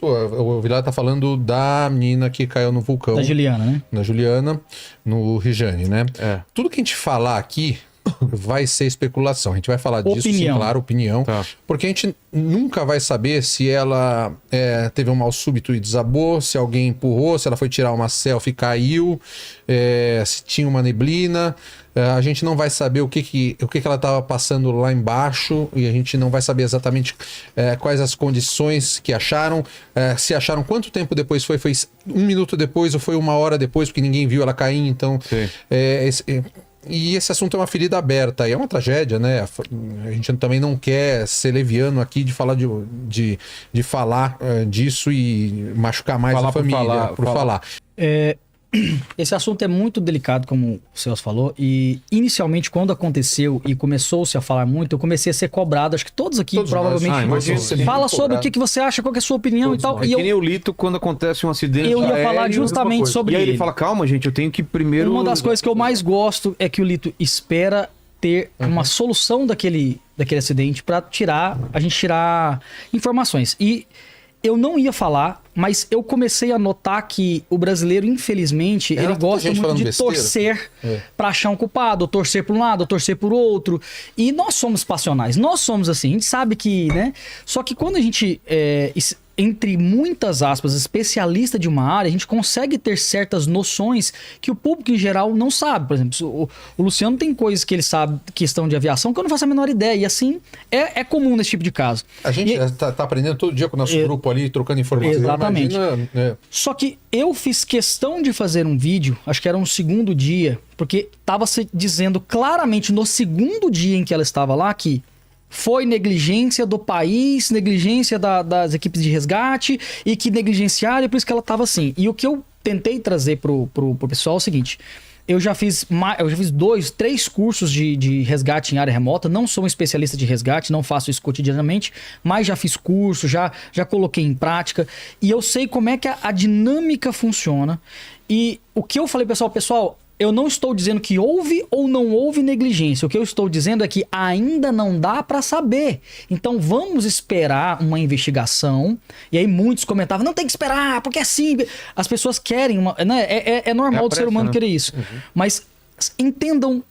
o Vilela tá falando da menina que caiu no vulcão. Da Juliana, né? Da Juliana, no Rijane, né? Tudo que a gente falar aqui vai ser especulação. A gente vai falar disso, sim, claro, opinião. Tá. Porque a gente nunca vai saber se ela teve um mal súbito e desabou, se alguém empurrou, se ela foi tirar uma selfie e caiu, se tinha uma neblina. A gente não vai saber o que ela estava passando lá embaixo e a gente não vai saber exatamente quais as condições que acharam. Se acharam quanto tempo depois foi 1 minuto depois ou foi 1 hora depois, porque ninguém viu ela cair. Então, e esse assunto é uma ferida aberta e é uma tragédia, né? A gente também não quer ser leviano aqui de falar de falar disso e machucar mais a família por falar. Esse assunto é muito delicado, como o Celso falou, e inicialmente quando aconteceu e começou-se a falar muito, eu comecei a ser cobrado, acho que todos aqui provavelmente fala sobre o que você acha, qual que é a sua opinião e tal. É que nem o Lito quando acontece um acidente. Eu ia falar justamente sobre ele. E aí ele. ele fala, calma gente, eu tenho que primeiro... Uma das coisas que eu mais gosto é que o Lito espera ter uma solução daquele acidente pra a gente tirar informações. E eu não ia falar, mas eu comecei a notar que o brasileiro, infelizmente, ele gosta muito de torcer pra achar um culpado, ou torcer por um lado, ou torcer por outro. E nós somos passionais, nós somos assim, a gente sabe que, né? Só que quando a gente, entre muitas aspas, especialista de uma área, a gente consegue ter certas noções que o público em geral não sabe. Por exemplo, o Luciano tem coisas que ele sabe, questão de aviação, que eu não faço a menor ideia. E assim, é comum nesse tipo de caso. A gente tá aprendendo todo dia com o nosso grupo ali, trocando informações. Exatamente. Só que eu fiz questão de fazer um vídeo, acho que era um segundo dia, porque estava se dizendo claramente no segundo dia em que ela estava lá que foi negligência do país, negligência das equipes de resgate e que negligenciaram, e por isso que ela estava assim. E o que eu tentei trazer pro pessoal é o seguinte: eu já fiz 2, 3 cursos de resgate em área remota, não sou um especialista de resgate, não faço isso cotidianamente, mas já fiz curso, já coloquei em prática, e eu sei como é que a dinâmica funciona. E o que eu falei, pessoal, eu não estou dizendo que houve ou não houve negligência. O que eu estou dizendo é que ainda não dá para saber. Então vamos esperar uma investigação. E aí muitos comentavam, não tem que esperar, porque é assim. As pessoas querem, né? É normal do ser humano querer isso. Mas entendam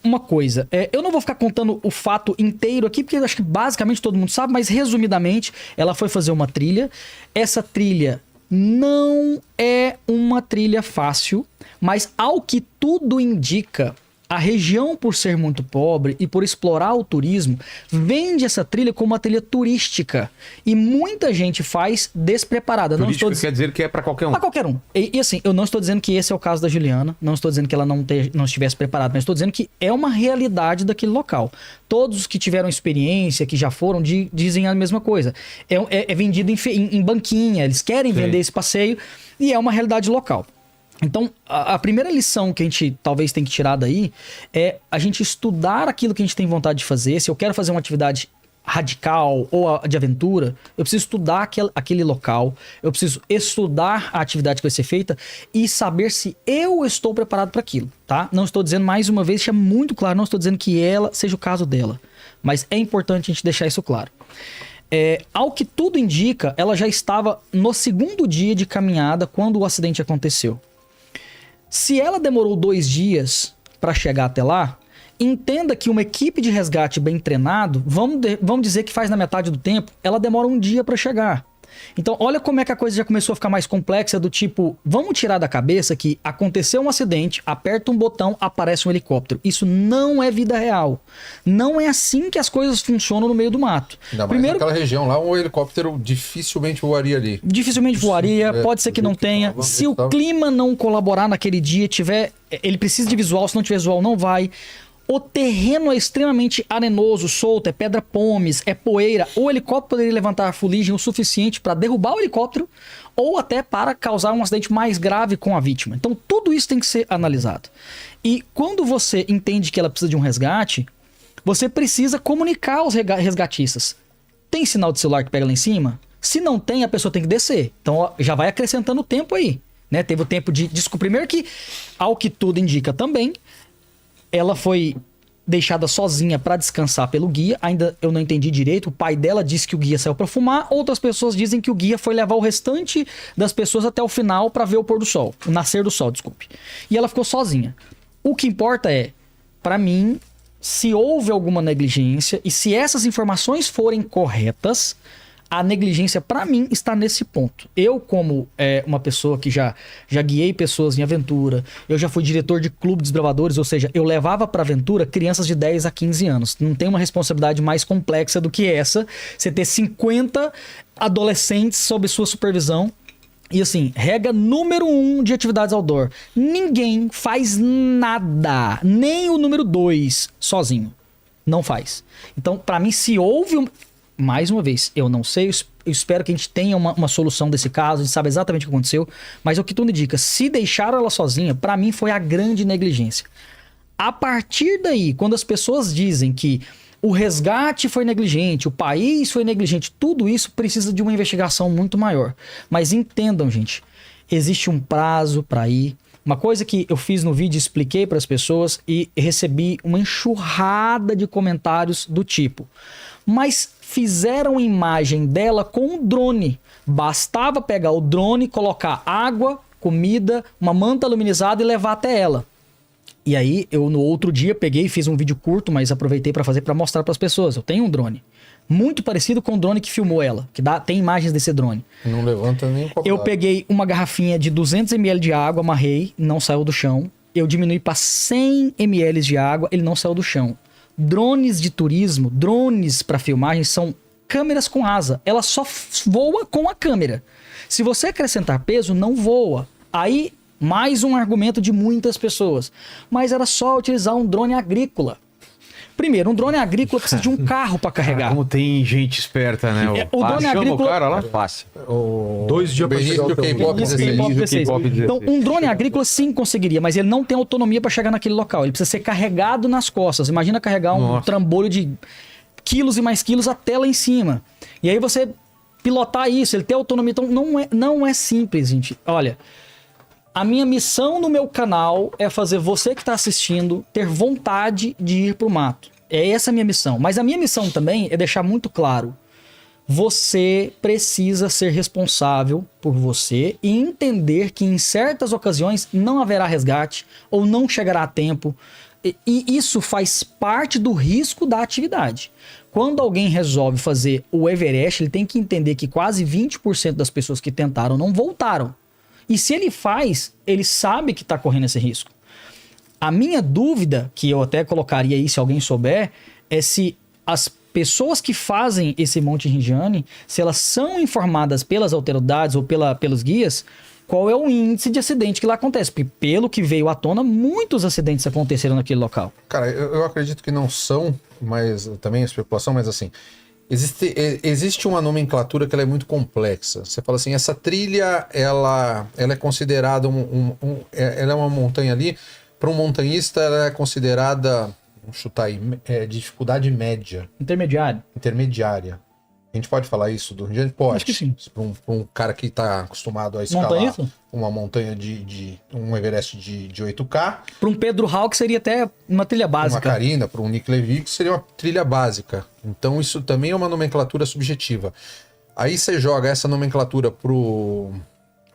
uma coisa. Eu não vou ficar contando o fato inteiro aqui, porque eu acho que basicamente todo mundo sabe, mas resumidamente, ela foi fazer uma trilha. Essa trilha não é uma trilha fácil, mas ao que tudo indica, a região, por ser muito pobre e por explorar o turismo, vende essa trilha como uma trilha turística. E muita gente faz despreparada. Turístico quer dizer que é para qualquer um. Para qualquer um. E assim, eu não estou dizendo que esse é o caso da Juliana, não estou dizendo que ela não estivesse preparada, mas estou dizendo que é uma realidade daquele local. Todos os que tiveram experiência, que já foram, dizem a mesma coisa. É vendido em banquinha, eles querem vender esse passeio e é uma realidade local. Então, a primeira lição que a gente talvez tem que tirar daí é a gente estudar aquilo que a gente tem vontade de fazer. Se eu quero fazer uma atividade radical ou de aventura, eu preciso estudar aquele local, eu preciso estudar a atividade que vai ser feita e saber se eu estou preparado para aquilo, tá? Não estou dizendo, mais uma vez, deixa muito claro, não estou dizendo que ela seja o caso dela, mas é importante a gente deixar isso claro. Ao que tudo indica, ela já estava no segundo dia de caminhada quando o acidente aconteceu. Se ela demorou 2 dias para chegar até lá, entenda que uma equipe de resgate bem treinado, vamos dizer que faz na metade do tempo, ela demora 1 dia para chegar. Então, olha como é que a coisa já começou a ficar mais complexa, do tipo, vamos tirar da cabeça que aconteceu um acidente, aperta um botão, aparece um helicóptero. Isso não é vida real. Não é assim que as coisas funcionam no meio do mato. Ainda mais naquela região lá, um helicóptero dificilmente voaria ali. Dificilmente voaria, pode ser que não tenha. Se o clima não colaborar naquele dia, ele precisa de visual, se não tiver visual não vai. O terreno é extremamente arenoso, solto, é pedra pomes, é poeira. O helicóptero poderia levantar a fuligem o suficiente para derrubar o helicóptero ou até para causar um acidente mais grave com a vítima. Então tudo isso tem que ser analisado. E quando você entende que ela precisa de um resgate, você precisa comunicar aos resgatistas. Tem sinal de celular que pega lá em cima? Se não tem, a pessoa tem que descer. Então já vai acrescentando o tempo aí, né? Teve o tempo de... Primeiro que, ao que tudo indica também, ela foi deixada sozinha para descansar pelo guia. Ainda eu não entendi direito. O pai dela disse que o guia saiu para fumar. Outras pessoas dizem que o guia foi levar o restante das pessoas até o final para ver o pôr do sol. O nascer do sol, desculpe. E ela ficou sozinha. O que importa é, para mim, se houve alguma negligência e se essas informações forem corretas, a negligência, para mim, está nesse ponto. Eu, como uma pessoa que já guiei pessoas em aventura, eu já fui diretor de clube de desbravadores, ou seja, eu levava para aventura crianças de 10 a 15 anos. Não tem uma responsabilidade mais complexa do que essa, você ter 50 adolescentes sob sua supervisão. E assim, regra número 1 de atividades outdoor: ninguém faz nada, nem o número 2 sozinho. Não faz. Então, para mim, se houve... Mais uma vez, eu não sei, eu espero que a gente tenha uma solução desse caso, a gente sabe exatamente o que aconteceu, mas o que tu me indica, se deixaram ela sozinha, pra mim foi a grande negligência. A partir daí, quando as pessoas dizem que o resgate foi negligente, o país foi negligente, tudo isso precisa de uma investigação muito maior. Mas entendam, gente, existe um prazo para ir. Uma coisa que eu fiz no vídeo, expliquei para as pessoas e recebi uma enxurrada de comentários do tipo: mas fizeram imagem dela com um drone. Bastava pegar o drone, colocar água, comida, uma manta aluminizada e levar até ela. E aí, eu no outro dia peguei e fiz um vídeo curto, mas aproveitei para fazer, para mostrar para as pessoas. Eu tenho um drone. Muito parecido com o drone que filmou ela, que tem imagens desse drone. Não levanta nem o copo. Eu peguei uma garrafinha de 200 ml de água, amarrei, não saiu do chão. Eu diminui para 100 ml de água, ele não saiu do chão. Drones de turismo, drones para filmagem, são câmeras com asa. Ela só voa com a câmera. Se você acrescentar peso, não voa. Aí, mais um argumento de muitas pessoas. Mas era só utilizar um drone agrícola. Primeiro, um drone agrícola precisa de um carro para carregar. Como tem gente esperta, né? O drone agrícola... o cara lá? Fácil. 2 dias para chegar ao K-pop 16. Então, um drone agrícola sim conseguiria, mas ele não tem autonomia para chegar naquele local. Ele precisa ser carregado nas costas. Imagina carregar um trambolho de quilos e mais quilos até lá em cima. E aí você pilotar isso, ele ter autonomia. Então, não é simples, gente. Olha... A minha missão no meu canal é fazer você que está assistindo ter vontade de ir para o mato. É essa a minha missão. Mas a minha missão também é deixar muito claro: você precisa ser responsável por você e entender que em certas ocasiões não haverá resgate ou não chegará a tempo. E isso faz parte do risco da atividade. Quando alguém resolve fazer o Everest, ele tem que entender que quase 20% das pessoas que tentaram não voltaram. E se ele faz, ele sabe que está correndo esse risco. A minha dúvida, que eu até colocaria aí se alguém souber, é se as pessoas que fazem esse Monte Rinjani, se elas são informadas pelas autoridades ou pelos guias, qual é o índice de acidente que lá acontece. Porque pelo que veio à tona, muitos acidentes aconteceram naquele local. Cara, eu acredito que não são, mas também é especulação, mas assim... Existe uma nomenclatura que ela é muito complexa. Você fala assim, essa trilha, ela é considerada ela é uma montanha ali. Para um montanhista, ela é considerada, vamos chutar aí, de dificuldade média. Intermediária. A gente pode falar isso do Rio de Janeiro? Pode. Acho que sim. Para um cara que está acostumado a escalar uma montanha um Everest de 8K. Para um Pedro Hawk seria até uma trilha básica. Para uma Karina, para um Nick Levick seria uma trilha básica. Então isso também é uma nomenclatura subjetiva. Aí você joga essa nomenclatura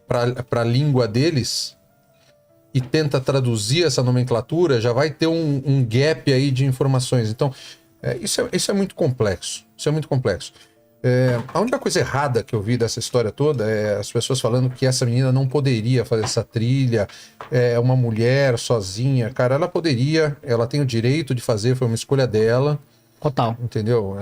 para a língua deles e tenta traduzir essa nomenclatura, já vai ter um gap aí de informações. Então isso é muito complexo. Isso é muito complexo. A única coisa errada que eu vi dessa história toda é as pessoas falando que essa menina não poderia fazer essa trilha, é uma mulher sozinha. Cara, ela poderia, ela tem o direito de fazer, foi uma escolha dela. Total. Entendeu?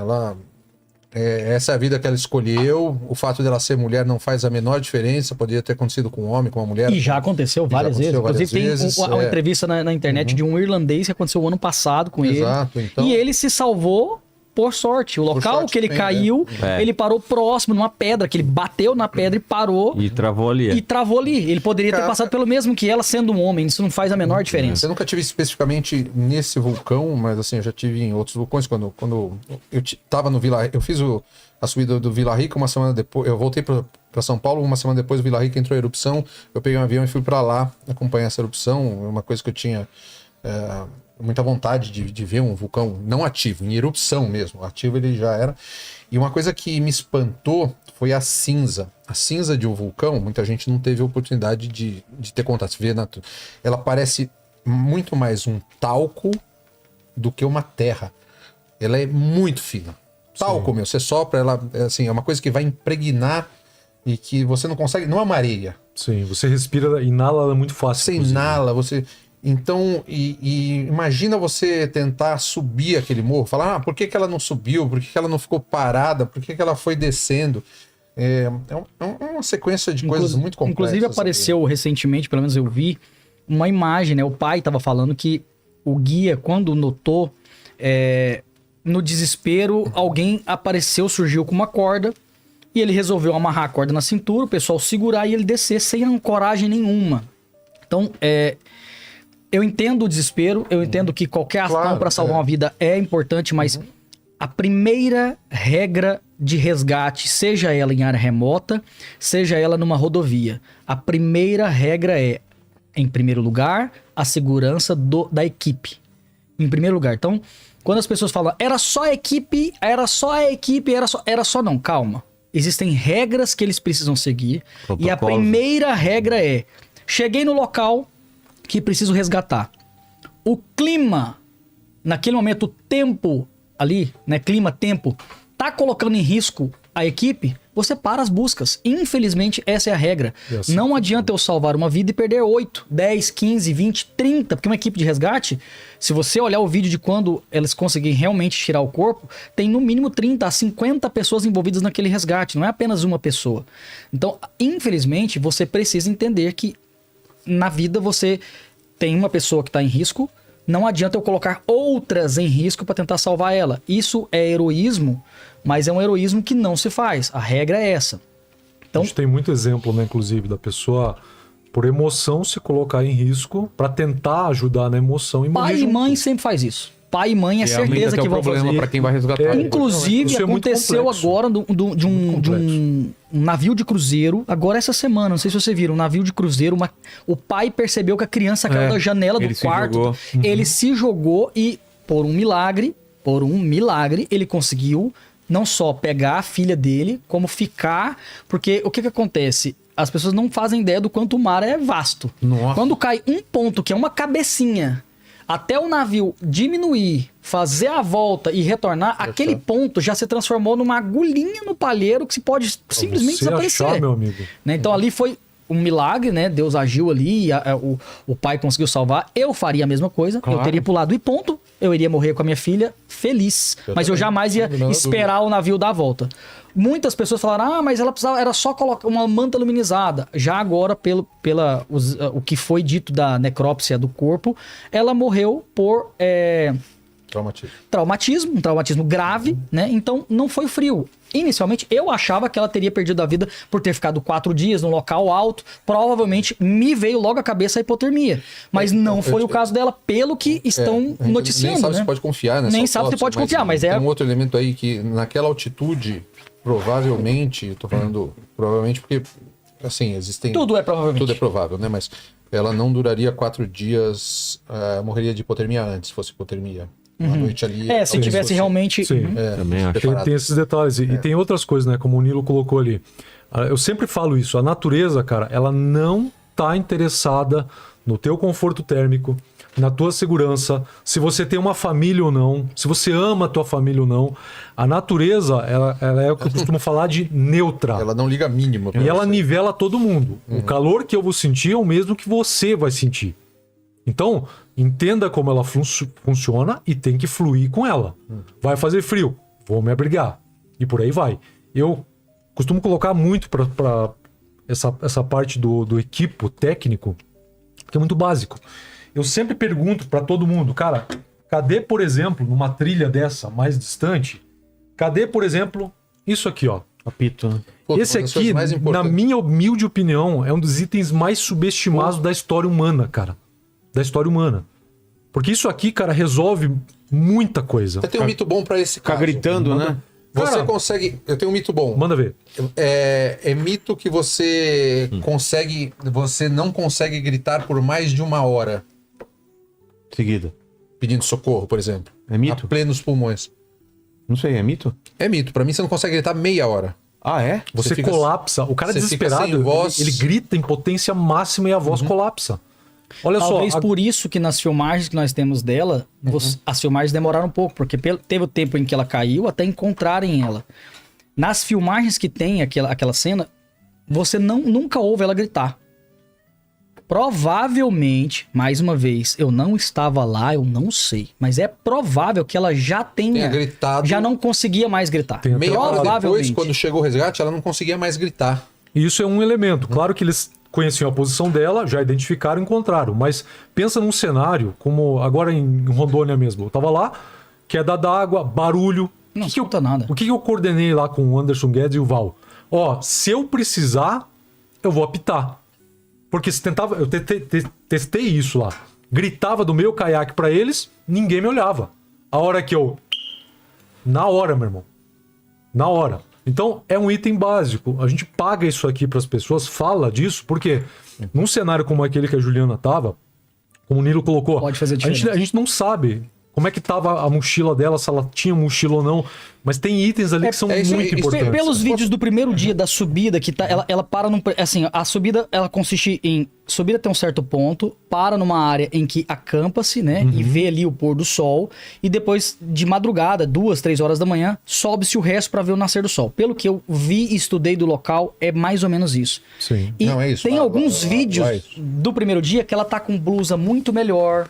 Essa é a vida que ela escolheu. O fato dela ser mulher não faz a menor diferença. Poderia ter acontecido com um homem, com uma mulher. E já aconteceu várias vezes. Inclusive tem uma entrevista na internet de um irlandês que aconteceu o ano passado com ele. Então... E ele se salvou por sorte. O local que ele caiu, ele parou próximo numa pedra, que ele bateu na pedra e parou. E travou ali. Ele poderia ter passado pelo mesmo que ela sendo um homem. Isso não faz a menor diferença. Eu nunca tive especificamente nesse vulcão, mas assim, eu já tive em outros vulcões. Quando eu tava no Vila Rica, eu fiz a subida do Vila Rica uma semana depois. Eu voltei para São Paulo, uma semana depois o Vila Rica entrou em erupção. Eu peguei um avião e fui para lá acompanhar essa erupção. Uma coisa que eu tinha... muita vontade de ver um vulcão não ativo, em erupção mesmo. Ativo ele já era. E uma coisa que me espantou foi a cinza. A cinza de um vulcão, muita gente não teve a oportunidade de ter contato. Ela parece muito mais um talco do que uma terra. Ela é muito fina. Talco, meu, você sopra, ela assim, é uma coisa que vai impregnar e que você não consegue, não amareia. Sim, você respira, inala ela muito fácil. Você inala, você... Então, imagina você tentar subir aquele morro, falar, por que ela não subiu? Por que ela não ficou parada? Por que ela foi descendo? É uma sequência de coisas muito complexas. Inclusive apareceu recentemente, pelo menos eu vi, uma imagem, né? O pai estava falando que o guia, quando notou, no desespero, alguém apareceu, surgiu com uma corda, e ele resolveu amarrar a corda na cintura, o pessoal segurar e ele descer sem ancoragem nenhuma. Então, eu entendo o desespero, eu entendo que qualquer ação para salvar uma vida é importante, mas a primeira regra de resgate, seja ela em área remota, seja ela numa rodovia, a primeira regra é, em primeiro lugar, a segurança da equipe. Em primeiro lugar. Então, quando as pessoas falam, era só a equipe, era só não, calma. Existem regras que eles precisam seguir. Protocolo. E a primeira regra é, cheguei no local que preciso resgatar. O clima, naquele momento, o tempo ali, né? Clima, tempo, tá colocando em risco a equipe, você para as buscas. Infelizmente, essa é a regra. Assim, não adianta eu salvar uma vida e perder 8, 10, 15, 20, 30, porque uma equipe de resgate, se você olhar o vídeo de quando eles conseguirem realmente tirar o corpo, tem no mínimo 30 a 50 pessoas envolvidas naquele resgate, não é apenas uma pessoa. Então, infelizmente, você precisa entender que na vida você tem uma pessoa que está em risco, não adianta eu colocar outras em risco para tentar salvar ela. Isso é heroísmo, mas é um heroísmo que não se faz. A regra é essa. Então, a gente tem muito exemplo, né, inclusive, da pessoa, por emoção, se colocar em risco para tentar ajudar na emoção e morrer pai junto. e mãe sempre faz isso. Pai e mãe é certeza que vão fazer. Para quem vai resgatar. Inclusive, aconteceu agora de um navio de cruzeiro, agora essa semana, não sei se você viram, um navio de cruzeiro, o pai percebeu que a criança caiu da janela do quarto, ele se jogou e, por um milagre, ele conseguiu não só pegar a filha dele, como ficar, porque o que acontece? As pessoas não fazem ideia do quanto o mar é vasto. Nossa. Quando cai um ponto, que é uma cabecinha, até o navio diminuir, fazer a volta e retornar, aquele ponto já se transformou numa agulhinha no palheiro que se pode simplesmente desaparecer. Achar, meu amigo. Né? Então ali foi um milagre, né? Deus agiu ali, o pai conseguiu salvar. Eu faria a mesma coisa, claro. Eu teria pulado e ponto. Eu iria morrer com a minha filha feliz, mas eu jamais ia esperar o navio dar a volta. Muitas pessoas falaram, mas ela precisava, era só colocar uma manta luminizada. Já agora, o que foi dito da necrópsia do corpo, ela morreu por traumatismo, um traumatismo grave, né? Então não foi frio. Inicialmente, eu achava que ela teria perdido a vida por ter ficado 4 dias num local alto. Provavelmente me veio logo à cabeça a hipotermia. Mas não foi o caso dela, pelo que estão noticiando. Nem sabe se pode confiar nessa Nem sabe se pode confiar, mas tem um outro elemento aí que naquela altitude, provavelmente, eu tô falando provavelmente porque, assim, existem... Tudo é provavelmente. Tudo é provável, né? Mas ela não duraria 4 dias, morreria de hipotermia antes, se fosse hipotermia. Uma noite ali... se tivesse realmente... Sim, também acho. Tem esses detalhes. E tem outras coisas, né? Como o Nilo colocou ali. Eu sempre falo isso. A natureza, cara, ela não tá interessada no teu conforto térmico, na tua segurança, se você tem uma família ou não, se você ama a tua família ou não. A natureza, ela é o que eu costumo falar de neutra. Ela não liga mínimo. E ela nivela todo mundo. O calor que eu vou sentir é o mesmo que você vai sentir. Então, entenda como ela funciona e tem que fluir com ela. Vai fazer frio, vou me abrigar. E por aí vai. Eu costumo colocar muito para essa parte do equipo técnico, que é muito básico. Eu sempre pergunto para todo mundo, cara, cadê, por exemplo, numa trilha dessa mais distante, cadê, por exemplo, isso aqui, ó? Apito, né? Esse aqui, na minha humilde opinião, é um dos itens mais subestimados da história humana, cara. Da história humana. Porque isso aqui, cara, resolve muita coisa. Você tem um mito bom pra esse caso. Ficar gritando, né? Você consegue... Eu tenho um mito bom. Manda ver. É mito que você consegue... Você não consegue gritar por mais de 1 hora. Seguida. pedindo socorro, por exemplo. É mito? A plenos pulmões. Não sei, é mito? É mito. Pra mim, você não consegue gritar meia hora. Ah, é? Você colapsa. O cara é desesperado, voz... ele grita em potência máxima e a voz colapsa. Olha Talvez só. por isso que nas filmagens que nós temos dela, as filmagens demoraram um pouco, porque teve o tempo em que ela caiu até encontrarem ela. Nas filmagens que tem aquela cena, você nunca ouve ela gritar. Provavelmente, mais uma vez, eu não estava lá, eu não sei. Mas é provável que ela já tenha gritado. Já não conseguia mais gritar. Meia hora depois, quando chegou o resgate, ela não conseguia mais gritar. Isso é um elemento. Claro que eles conheciam a posição dela, já identificaram e encontraram. Mas pensa num cenário, como agora em Rondônia mesmo. Eu tava lá, queda d'água, barulho. Não escuta nada. O que eu coordenei lá com o Anderson Guedes e o Val? Ó, se eu precisar, eu vou apitar. Porque se tentava, eu testei isso lá. Gritava do meu caiaque pra eles, ninguém me olhava. A hora que eu... Na hora, meu irmão. Na hora. Então, é um item básico. A gente paga isso aqui pras pessoas, fala disso, porque num cenário como aquele que a Juliana tava, como o Nilo colocou, pode fazer diferença. A gente não sabe como é que tava a mochila dela, se ela tinha mochila ou não. Mas tem itens ali que são muito importantes. Pelos vídeos do primeiro dia da subida, que tá, ela para num... Assim, a subida, ela consiste em... Subir até um certo ponto, para numa área em que acampa-se, né? E vê ali o pôr do sol. E depois, de madrugada, 2, 3 horas da manhã, sobe-se o resto para ver o nascer do sol. Pelo que eu vi e estudei do local, é mais ou menos isso. Sim. E não, é isso. tem alguns vídeos do primeiro dia que ela tá com blusa muito melhor.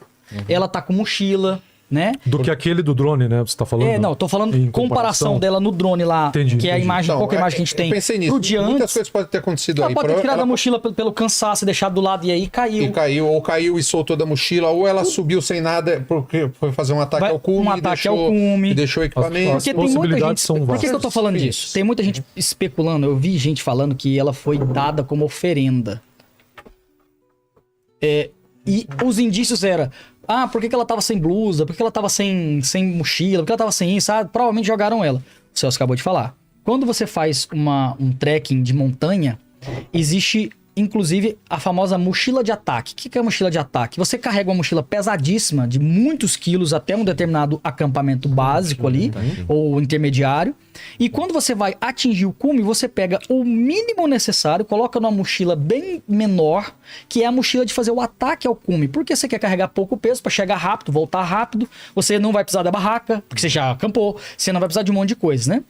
Ela tá com mochila... Né? Do que aquele do drone, né? Você tá falando? Não, tô falando em comparação dela no drone lá. Entendi, a imagem, então, qual que é a imagem que a gente tem? Eu pensei nisso. Muitas coisas podem ter acontecido aí. Ela pode ter tirado a mochila pelo cansaço, deixado do lado e aí caiu. Ou caiu e soltou da mochila, ou ela subiu sem nada porque foi fazer um ataque ao cume. E deixou o equipamento. Porque tem muita gente... Por que eu tô falando disso? Tem muita gente especulando. Eu vi gente falando que ela foi dada como oferenda. E os indícios eram... por que ela tava sem blusa? Por que ela tava sem mochila? Por que ela tava sem isso? Provavelmente jogaram ela. O Celso acabou de falar. Quando você faz um trekking de montanha, existe, inclusive, a famosa mochila de ataque. O que é a mochila de ataque? Você carrega uma mochila pesadíssima, de muitos quilos, até um determinado acampamento básico ali, ou intermediário. E quando você vai atingir o cume, você pega o mínimo necessário, coloca numa mochila bem menor, que é a mochila de fazer o ataque ao cume. Porque você quer carregar pouco peso para chegar rápido, voltar rápido. Você não vai precisar da barraca, porque você já acampou. Você não vai precisar de um monte de coisa, né?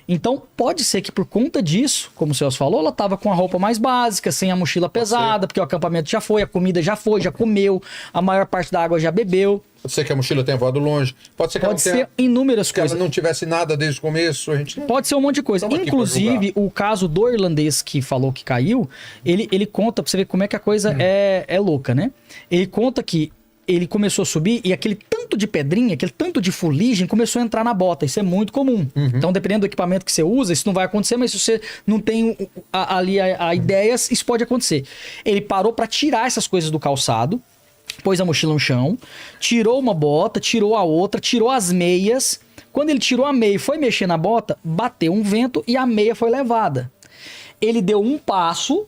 Então, pode ser que por conta disso, como o Celso falou, ela tava com a roupa mais básica, sem a mochila pesada, porque o acampamento já foi, a comida já foi, já comeu, a maior parte da água já bebeu. Pode ser que a mochila tenha voado longe. Pode ser que inúmeras coisas. Ela não tivesse nada desde o começo. Pode ser um monte de coisa. Inclusive, o caso do irlandês que falou que caiu, ele conta, pra você ver como é que a coisa é louca, né? Ele conta que ele começou a subir e aquele tanto de pedrinha, aquele tanto de fuligem começou a entrar na bota. Isso é muito comum. Então, dependendo do equipamento que você usa, isso não vai acontecer, mas se você não tem ali a ideias, isso pode acontecer. Ele parou para tirar essas coisas do calçado, pôs a mochila no chão, tirou uma bota, tirou a outra, tirou as meias. Quando ele tirou a meia e foi mexer na bota, bateu um vento e a meia foi levada. Ele deu um passo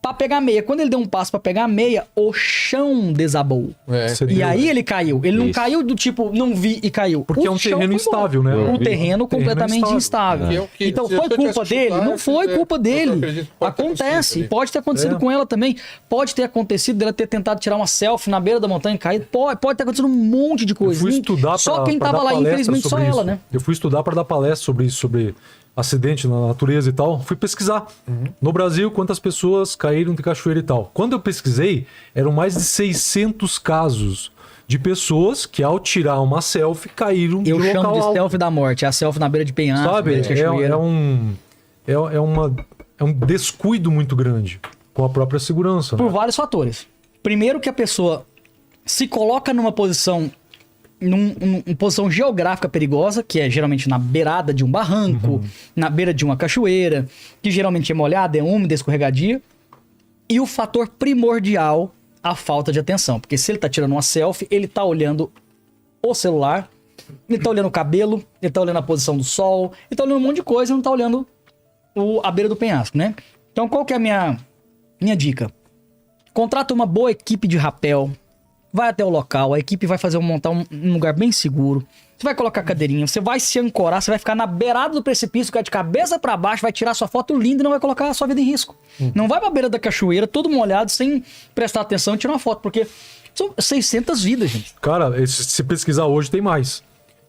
pra pegar a meia. Quando ele deu um passo pra pegar a meia, o chão desabou. E aí ele caiu. Ele não caiu do tipo, não vi e caiu. Porque é um terreno instável, né? Um terreno completamente instável. Então foi culpa dele? Não foi culpa dele. Acontece. Pode ter acontecido com ela também. Pode ter acontecido dela ter tentado tirar uma selfie na beira da montanha e cair. Pode ter acontecido um monte de coisa. Eu fui estudar só quem tava lá, infelizmente, só ela, né? Eu fui estudar para dar palestra sobre isso, sobre acidente na natureza e tal, fui pesquisar. No Brasil, quantas pessoas caíram de cachoeira e tal. Quando eu pesquisei, eram mais de 600 casos de pessoas que, ao tirar uma selfie, caíram de local alto. Eu chamo de selfie da morte. É a selfie na beira de penhasco, sabe? Beira de cachoeira. É um descuido muito grande com a própria segurança. Por vários fatores. Primeiro que a pessoa se coloca numa posição... Numa posição geográfica perigosa, que é geralmente na beirada de um barranco, na beira de uma cachoeira, que geralmente é molhada, é úmida, escorregadia. E o fator primordial, a falta de atenção. Porque se ele tá tirando uma selfie, ele tá olhando o celular, ele tá olhando o cabelo, ele tá olhando a posição do sol, ele tá olhando um monte de coisa e não tá olhando a beira do penhasco, né? Então qual que é a minha dica? Contrata uma boa equipe de rapel, vai até o local, a equipe vai montar um lugar bem seguro. Você vai colocar a cadeirinha, você vai se ancorar, você vai ficar na beirada do precipício, ficar de cabeça para baixo, vai tirar sua foto linda e não vai colocar a sua vida em risco. Não vai pra beira da cachoeira, todo molhado, sem prestar atenção e tirar uma foto, porque são 600 vidas, gente. Cara, se pesquisar hoje, tem mais.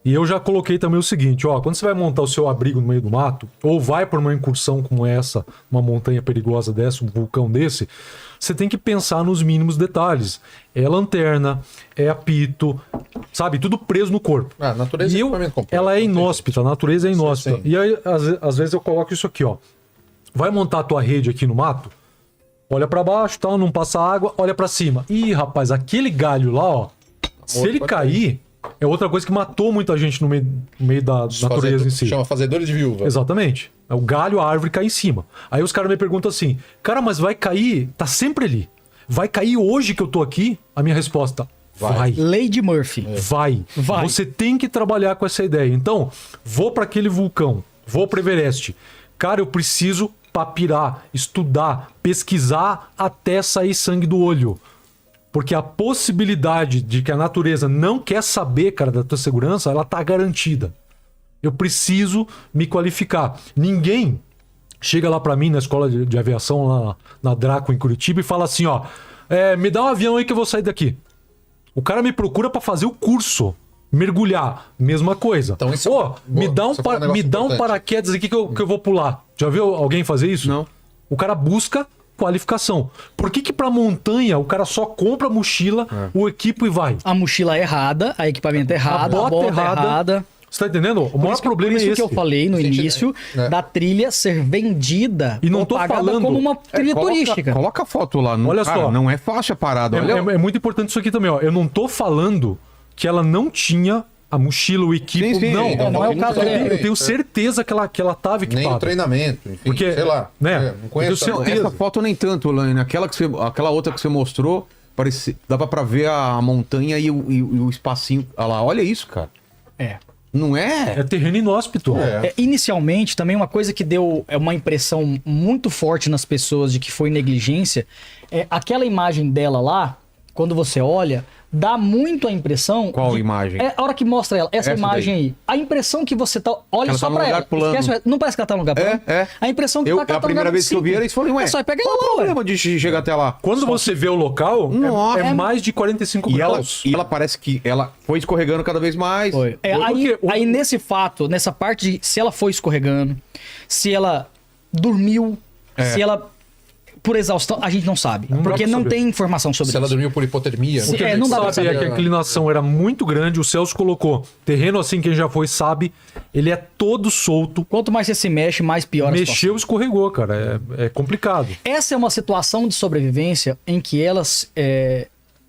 E eu já coloquei também o seguinte, ó, quando você vai montar o seu abrigo no meio do mato, ou vai por uma incursão como essa, uma montanha perigosa dessa, um vulcão desse, você tem que pensar nos mínimos detalhes. É lanterna, é apito, sabe? Tudo preso no corpo. A natureza ela é inóspita, a natureza é inóspita. E aí, às vezes eu coloco isso aqui, ó. Vai montar a tua rede aqui no mato, olha pra baixo, tal, não passa água, olha pra cima. Ih, rapaz, aquele galho lá, ó, se ele cair... É outra coisa que matou muita gente no meio da natureza em si. Chama fazedores de viúva. Exatamente. É o galho, a árvore cai em cima. Aí os caras me perguntam assim, cara, mas vai cair, tá sempre ali. Vai cair hoje que eu tô aqui? A minha resposta, vai. Lady Murphy. Vai. Você tem que trabalhar com essa ideia. Então, vou para aquele vulcão, vou para Everest. Cara, eu preciso papirar, estudar, pesquisar até sair sangue do olho. Porque a possibilidade de que a natureza não quer saber, cara, da tua segurança, ela tá garantida. Eu preciso me qualificar. Ninguém chega lá pra mim na escola de aviação, lá na Draco, em Curitiba, e fala assim, ó, me dá um avião aí que eu vou sair daqui. O cara me procura pra fazer o curso. Mergulhar, mesma coisa. Então, isso me dá um paraquedas aqui que eu vou pular. Já viu alguém fazer isso? Não. O cara busca qualificação. Por que pra montanha o cara só compra a mochila, o equipo e vai? A mochila é errada, a equipamento é errado, a bota errada. Você tá entendendo? O maior problema é esse. Por isso que eu falei no início da trilha ser vendida e não tô falando como uma trilha turística. Coloca a foto lá. Olha só. Não é fácil a parada. É muito importante isso aqui também, ó. Eu não tô falando que ela não tinha a mochila, o equipo. Sim, não é o caso. Eu tenho certeza que ela tava equipada. Nem o treinamento, enfim, porque, sei lá. Né? Não conheço. Essa foto nem tanto, Lane. Aquela outra que você mostrou, dava pra ver a montanha e o espacinho. Olha lá, olha isso, cara. Não é? É terreno inóspito. Inicialmente, também uma coisa que deu uma impressão muito forte nas pessoas de que foi negligência, aquela imagem dela lá, quando você olha, dá muito a impressão... Qual imagem? A hora que mostra ela, essa imagem daí. Aí. A impressão que você tá... Olha ela só tá pra ela. Esquece, não parece que ela tá no lugar pulando? A impressão que ela tá a primeira vez que eu vi era isso, falei, ué, só pega qual o problema de chegar até lá? Quando você vê o local, é mais de 45 graus. E ela parece que ela foi escorregando cada vez mais. Foi. Aí nesse fato, nessa parte de se ela foi escorregando, se ela dormiu, se ela... Por exaustão, a gente não sabe. Porque não tem informação sobre isso. Se ela dormiu por hipotermia. O que a gente sabe é que a inclinação era muito grande. O Celso colocou. Terreno assim, quem já foi sabe, ele é todo solto. Quanto mais você se mexe, mais pior a situação. Mexeu, escorregou, cara. É complicado. Essa é uma situação de sobrevivência em que ela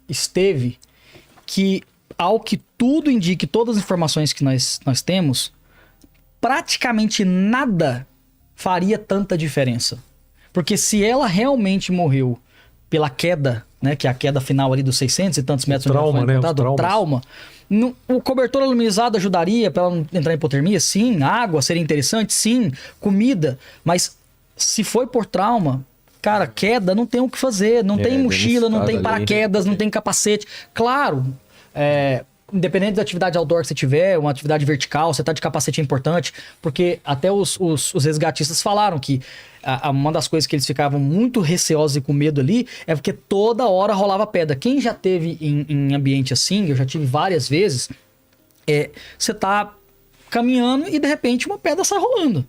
esteve que, ao que tudo indique, todas as informações que nós temos, praticamente nada faria tanta diferença. Porque se ela realmente morreu pela queda, né, que é a queda final ali dos 600 e tantos metros... Trauma. O cobertor aluminizado ajudaria para ela não entrar em hipotermia? Sim. Água seria interessante? Sim. Comida. Mas se foi por trauma, cara, queda não tem o que fazer. Não tem mochila, não tem paraquedas, não tem capacete. Claro, independente da atividade outdoor que você tiver, uma atividade vertical, você tá de capacete é importante, porque até os resgatistas falaram que uma das coisas que eles ficavam muito receosos e com medo ali é porque toda hora rolava pedra. Quem já teve em ambiente assim, eu já tive várias vezes, você tá caminhando e de repente uma pedra sai rolando.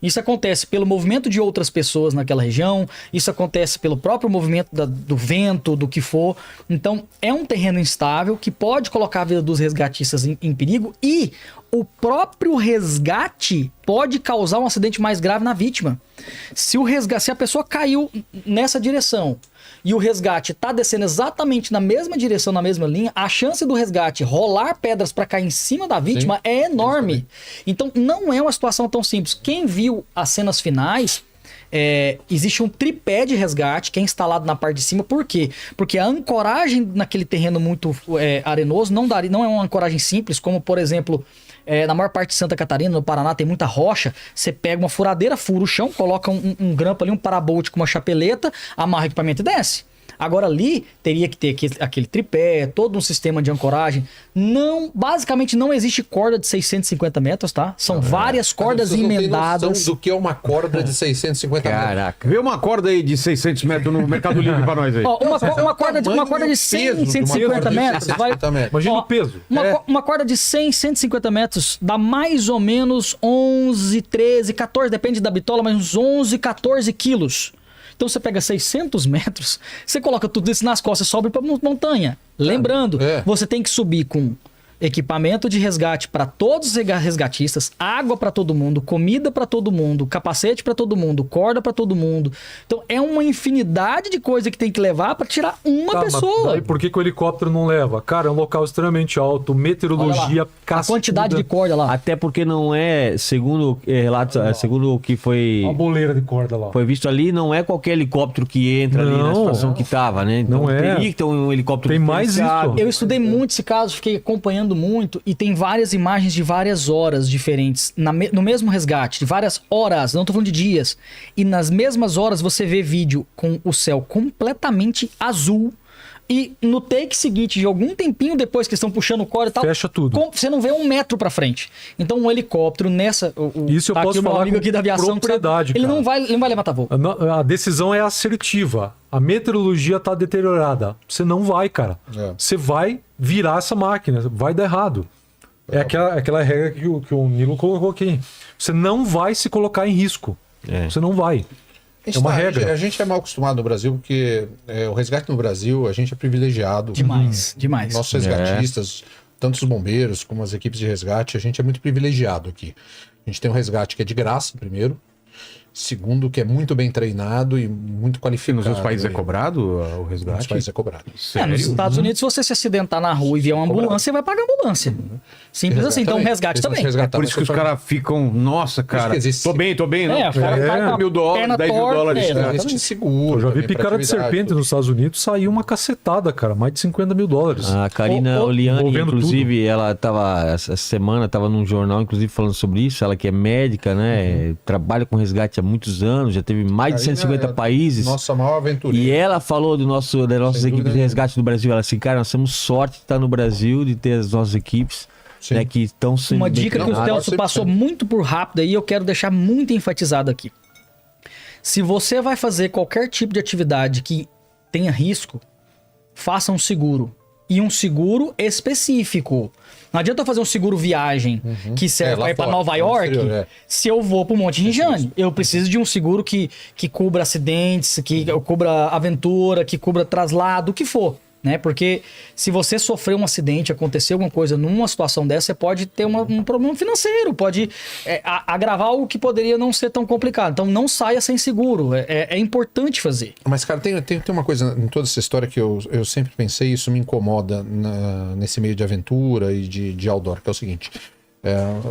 Isso acontece pelo movimento de outras pessoas naquela região, isso acontece pelo próprio movimento do vento, do que for. Então, é um terreno instável que pode colocar a vida dos resgatistas em perigo e o próprio resgate pode causar um acidente mais grave na vítima. Se a pessoa caiu nessa direção e o resgate está descendo exatamente na mesma direção, na mesma linha, a chance do resgate rolar pedras para cair em cima da vítima é enorme. Então, não é uma situação tão simples. Quem viu as cenas finais, existe um tripé de resgate que é instalado na parte de cima. Por quê? Porque a ancoragem naquele terreno muito arenoso não é uma ancoragem simples, como, por exemplo... na maior parte de Santa Catarina, no Paraná, tem muita rocha. Você pega uma furadeira, fura o chão, coloca um grampo ali, um parabolt com uma chapeleta, amarra o equipamento e desce. Agora ali teria que ter aquele tripé, todo um sistema de ancoragem. Basicamente não existe corda de 650 metros, tá? São várias cordas emendadas. Não tem noção do que é uma corda de 650 metros. Caraca. Vê uma corda aí de 600 metros no Mercado Livre pra nós aí. Ó, uma corda de 100, 150 metros. Imagina o peso. Uma corda de 100, 150 metros dá mais ou menos 11, 13, 14, depende da bitola, mas uns 11, 14 quilos. Então você pega 600 metros, você coloca tudo isso nas costas e sobe para montanha. Lembrando, você tem que subir com equipamento de resgate para todos os resgatistas, água para todo mundo, comida para todo mundo, capacete para todo mundo, corda para todo mundo. Então é uma infinidade de coisa que tem que levar para tirar uma pessoa. Mas por que o helicóptero não leva? Cara, é um local extremamente alto, meteorologia cascuda. A quantidade de corda lá. Até porque não é, segundo relatos, segundo o que foi... Uma boleira de corda lá. Foi visto ali, não é qualquer helicóptero que entra ali na situação que tava, né? Então não teria que ter um helicóptero. Tem mais isso. Eu estudei muito esse caso, fiquei acompanhando muito e tem várias imagens de várias horas diferentes no mesmo resgate, de várias horas, não tô falando de dias. E nas mesmas horas você vê vídeo com o céu completamente azul e no take seguinte, de algum tempinho depois que estão puxando o corda e tal, fecha tudo. Você não vê 1 metro pra frente. Então um helicóptero isso eu posso falar amigo aqui da aviação, propriedade, ele não vai levantar voo. A decisão é assertiva. A meteorologia tá deteriorada. Você não vai, cara. Você vai virar essa máquina. Vai dar errado. É aquela regra que o Nilo colocou aqui. Você não vai se colocar em risco. Você não vai. É uma regra. A gente é mal acostumado no Brasil, porque o resgate no Brasil, a gente é privilegiado. Demais. Nossos resgatistas, tanto os bombeiros como as equipes de resgate, a gente é muito privilegiado aqui. A gente tem um resgate que é de graça, primeiro. Segundo, que é muito bem treinado e muito qualificado. Nos outros países é cobrado o resgate? Nos países é cobrado. Nos Estados Unidos, se você se acidentar na rua e vier uma ambulância, você vai pagar a ambulância. Simples assim. Então, o resgate também. É por isso que os caras ficam, nossa, cara, tô bem, não? $10 mil, $10 mil. Existe seguro. Eu já vi picada de serpente nos Estados Unidos, saiu uma cacetada, cara, mais de $50 mil. A Karina Oliani, inclusive, ela tava, essa semana, tava num jornal, inclusive, falando sobre isso, ela que é médica, né, trabalha com resgate há muitos anos, já teve mais de 150 países. Nossa maior aventura. E ela falou das nossas equipes de resgate do Brasil. Ela assim, cara, nós temos sorte de estar no Brasil, de ter as nossas equipes, né, que estão sendo. Uma dica que o Celso passou muito por rápido aí, eu quero deixar muito enfatizado aqui. Se você vai fazer qualquer tipo de atividade que tenha risco, faça um seguro. E um seguro específico. Não adianta eu fazer um seguro viagem que serve para ir para Nova York se eu vou para o Monte Rinjane. Eu preciso de um seguro que cubra acidentes, que cubra aventura, que cubra traslado, o que for. Né? Porque se você sofrer um acidente, acontecer alguma coisa numa situação dessa, você pode ter um problema financeiro, pode agravar algo que poderia não ser tão complicado. Então não saia sem seguro, é importante fazer. Mas cara, tem uma coisa em toda essa história que eu sempre pensei, isso me incomoda nesse meio de aventura e de outdoor, que é o seguinte...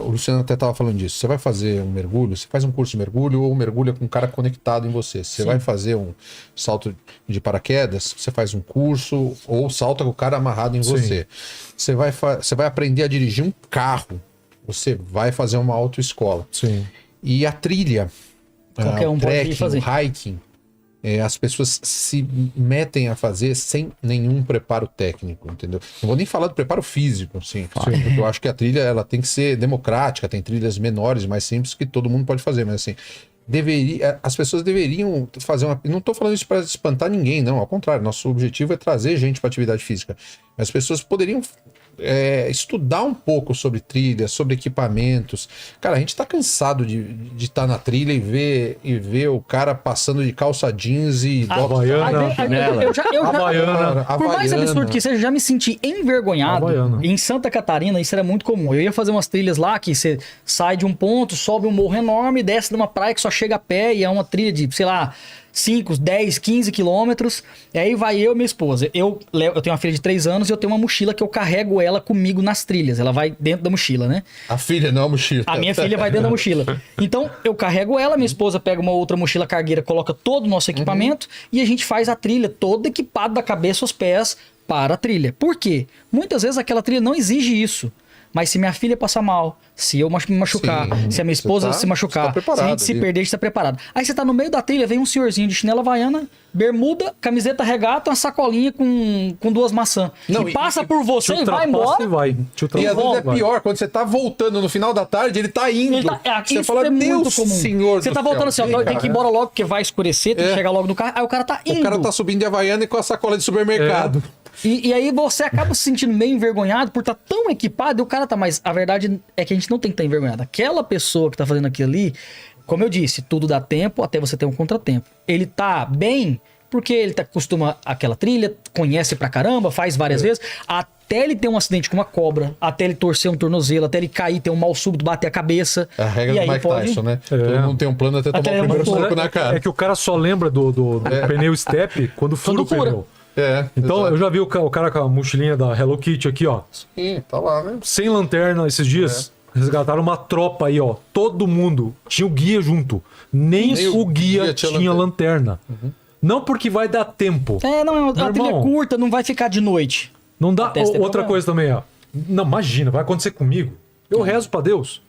o Luciano até estava falando disso. Você vai fazer um mergulho, você faz um curso de mergulho ou mergulha com um cara conectado em você. Você vai fazer um salto de paraquedas, você faz um curso ou salta com o cara amarrado em você. Você vai aprender a dirigir um carro, você vai fazer uma autoescola. E a trilha, o trekking, o hiking, as pessoas se metem a fazer sem nenhum preparo técnico, entendeu? Não vou nem falar do preparo físico, assim, porque eu acho que a trilha ela tem que ser democrática, tem trilhas menores, mais simples, que todo mundo pode fazer, mas assim, as pessoas deveriam fazer uma... Não estou falando isso para espantar ninguém, não, ao contrário, nosso objetivo é trazer gente para atividade física, mas as pessoas poderiam estudar um pouco sobre trilha, sobre equipamentos. Cara, a gente tá cansado de estar na trilha e ver o cara passando de calça jeans e Havaiana, por mais absurdo que seja, já me senti envergonhado. Em Santa Catarina, isso era muito comum. Eu ia fazer umas trilhas lá que você sai de um ponto, sobe um morro enorme, desce numa praia que só chega a pé e é uma trilha de, sei lá, 5, 10, 15 quilômetros. E aí vai eu e minha esposa. Eu tenho uma filha de 3 anos e eu tenho uma mochila que eu carrego ela comigo nas trilhas. Ela vai dentro da mochila, né? A filha, não a mochila. A minha filha vai dentro da mochila. Então, eu carrego ela, minha esposa pega uma outra mochila cargueira, coloca todo o nosso equipamento e a gente faz a trilha todo equipado da cabeça aos pés para a trilha. Por quê? Muitas vezes aquela trilha não exige isso. Mas se minha filha passar mal, se eu me machucar, se a minha esposa se machucar, se a gente se perder, a gente tá preparado. Aí você tá no meio da trilha, vem um senhorzinho de chinela havaiana, bermuda, camiseta regata, uma sacolinha com 2 maçãs. Não, e passa por você e vai embora. E às vezes é pior, quando você tá voltando no final da tarde, ele tá indo. Você fala, muito comum. Senhor você tá voltando assim, ó, tem que ir embora logo, porque vai escurecer, tem que chegar logo no carro. Aí o cara tá indo. O cara tá subindo de Havaiana e com a sacola de supermercado. E aí você acaba se sentindo meio envergonhado por estar tão equipado e o cara tá... Mas a verdade é que a gente não tem que estar envergonhado. Aquela pessoa que tá fazendo aquilo ali, como eu disse, tudo dá tempo até você ter um contratempo. Ele tá bem porque ele acostuma àquela trilha, conhece pra caramba, faz várias vezes, até ele ter um acidente com uma cobra, até ele torcer um tornozelo, até ele cair, ter um mal súbito, bater a cabeça. É a regra do Mike Tyson, né? Todo mundo tem um plano até tomar o primeiro soco na cara. É que o cara só lembra do pneu step quando fura o pneu. Então, exato. Eu já vi o cara com a mochilinha da Hello Kitty aqui, ó. Sim, tá lá, né? Sem lanterna esses dias. Resgataram uma tropa aí, ó. Todo mundo tinha o guia junto. Nem o guia tinha lanterna. Não porque vai dar tempo. Não, é uma trilha curta, não vai ficar de noite. Não dá. Outra coisa também, ó. Não, imagina, vai acontecer comigo. Eu rezo pra Deus.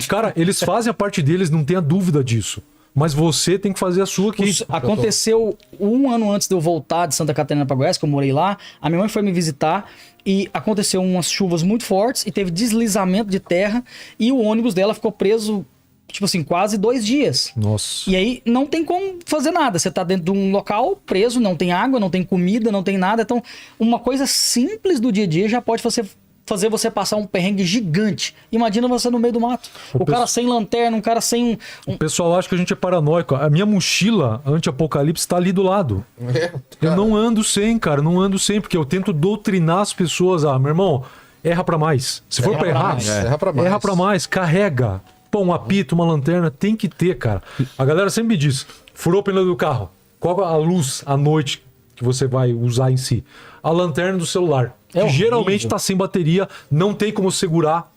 Cara, eles fazem a parte deles, não tenha dúvida disso. Mas você tem que fazer a sua aqui. Aconteceu 1 ano antes de eu voltar de Santa Catarina para Goiás, que eu morei lá. A minha mãe foi me visitar e aconteceu umas chuvas muito fortes e teve deslizamento de terra e o ônibus dela ficou preso, tipo assim, quase 2 dias. Nossa. E aí não tem como fazer nada. Você tá dentro de um local preso, não tem água, não tem comida, não tem nada. Então, uma coisa simples do dia a dia já pode fazer você passar um perrengue gigante. Imagina você no meio do mato. O cara sem lanterna, um cara sem O pessoal acha que a gente é paranoico. A minha mochila anti-apocalipse tá ali do lado. Eu não ando sem, cara. Não ando sem, porque eu tento doutrinar as pessoas. Meu irmão, erra pra mais. Se for pra errar, erra pra mais. Carrega. Pô, um apito, uma lanterna, tem que ter, cara. A galera sempre me diz, furou o pneu do carro. Qual a luz à noite que você vai usar em si? A lanterna do celular. Que geralmente tá sem bateria, não tem como segurar.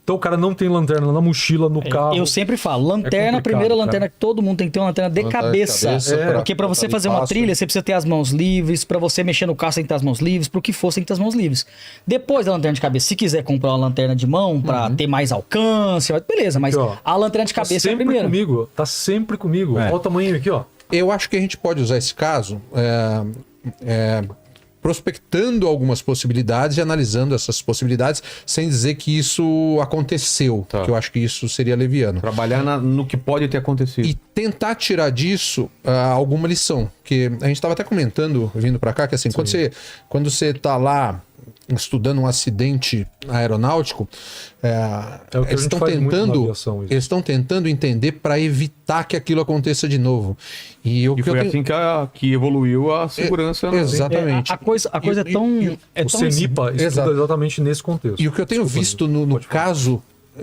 Então o cara não tem lanterna na mochila, no carro. Eu sempre falo, lanterna, a primeira lanterna que todo mundo tem que ter uma lanterna de cabeça. Porque pra você fazer uma trilha, você precisa ter as mãos livres, pra você mexer no carro, você tem que ter as mãos livres, pro que for, você tem que ter as mãos livres. Depois da lanterna de cabeça, se quiser comprar uma lanterna de mão pra ter mais alcance, beleza, mas a lanterna de cabeça é a primeira. Tá sempre comigo. Olha o tamanho aqui, ó. Eu acho que a gente pode usar esse caso prospectando algumas possibilidades e analisando essas possibilidades sem dizer que isso aconteceu, que eu acho que isso seria leviano. Trabalhar no que pode ter acontecido. E tentar tirar disso alguma lição. Que a gente estava até comentando, vindo para cá, que assim, quando você tá lá estudando um acidente aeronáutico, eles estão tentando entender para evitar que aquilo aconteça de novo. E foi assim que evoluiu a segurança. Exatamente. A coisa é tão... O CENIPA estuda exatamente nesse contexto. E o que eu tenho visto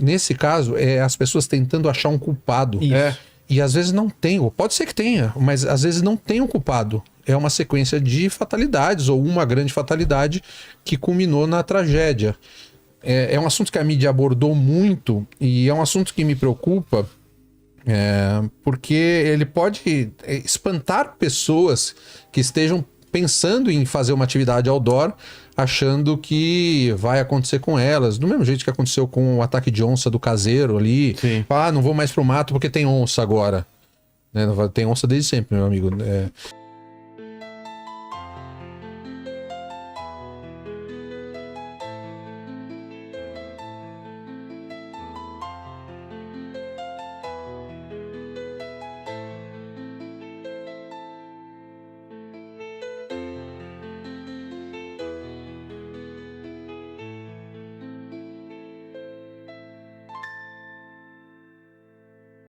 nesse caso, é as pessoas tentando achar um culpado. E às vezes não tem, ou pode ser que tenha, mas às vezes não tem um culpado. É uma sequência de fatalidades, ou uma grande fatalidade que culminou na tragédia. É um assunto que a mídia abordou muito, e é um assunto que me preocupa, porque ele pode espantar pessoas que estejam pensando em fazer uma atividade outdoor, achando que vai acontecer com elas, do mesmo jeito que aconteceu com o ataque de onça do caseiro ali. Não vou mais pro mato porque tem onça agora. Tem onça desde sempre, meu amigo.